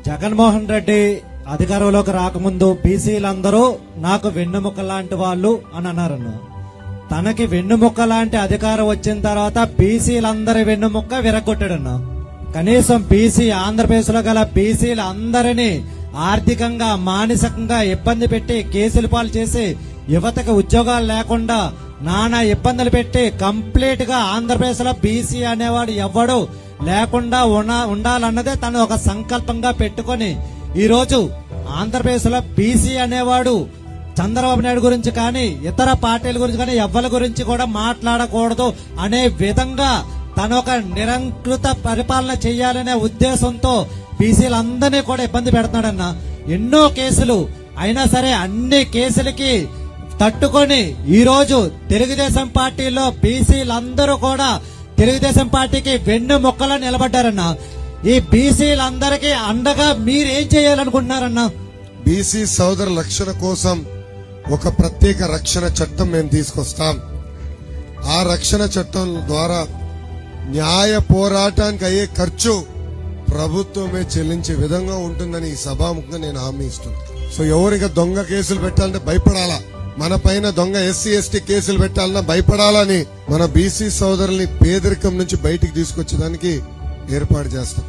జగన్మోహన్ రెడ్డి అధికారంలోకి రాకముందు బీసీలందరూ నాకు వెన్నుముక్క లాంటి వాళ్ళు అని అన్నారన్న. తనకి వెన్నుముక్క లాంటి అధికారం వచ్చిన తర్వాత బీసీలందరి వెన్నుముక్క విరగొట్టాడన్న. కనీసం బీసీ ఆంధ్రప్రదేశ్ లో గల బీసీలందరినీ ఆర్థికంగా మానసికంగా ఇబ్బంది పెట్టి కేసులు పాలు చేసి యువతకు ఉద్యోగాలు లేకుండా నానా ఇబ్బందులు పెట్టి కంప్లీట్ గా ఆంధ్రప్రదేశ్ లో బీసీ అనేవాడు ఎవడు లేకుండా ఉండాలన్నదే తను ఒక సంకల్పంగా పెట్టుకొని ఈ రోజు ఆంధ్రప్రదేశ్ లో బీసీ అనేవాడు చంద్రబాబు నాయుడు గురించి కానీ ఇతర పార్టీల గురించి కానీ ఎవరి గురించి కూడా మాట్లాడకూడదు అనే విధంగా తను ఒక నిరంకుశ పరిపాలన చేయాలనే ఉద్దేశంతో బీసీలందరినీ కూడా ఇబ్బంది పెడుతున్నాడన్న. ఎన్నో కేసులు అయినా సరే అన్ని కేసులకి తట్టుకొని ఈ రోజు తెలుగుదేశం పార్టీలో బీసీలందరూ కూడా తెలుగుదేశం పార్టీకి వెన్ను మొక్కలా నిలబడ్డారన్న. ఈ బీసీలందరికీ అండగా మీరేం చేయాలనుకుంటున్నారన్న? బీసీ సోదర రక్షణ కోసం ఒక ప్రత్యేక రక్షణ చట్టం మేము తీసుకొస్తాం. ఆ రక్షణ చట్టం ద్వారా న్యాయ పోరాటానికి అయ్యే ఖర్చు ప్రభుత్వమే చెల్లించే విధంగా ఉంటుందని ఈ సభాముఖంగా నేను హామీ ఇస్తున్నాను. సో ఎవరికి దొంగ కేసులు పెట్టాలంటే భయపడాలా, మన పైన దొంగ ఎస్సీ ఎస్టీ కేసులు పెట్టాలన్నా భయపడాలని మన బీసీ సోదరుల్ని పేదరికం నుంచి బయటికి తీసుకొచ్చేదానికి ఏర్పాటు చేస్తాం.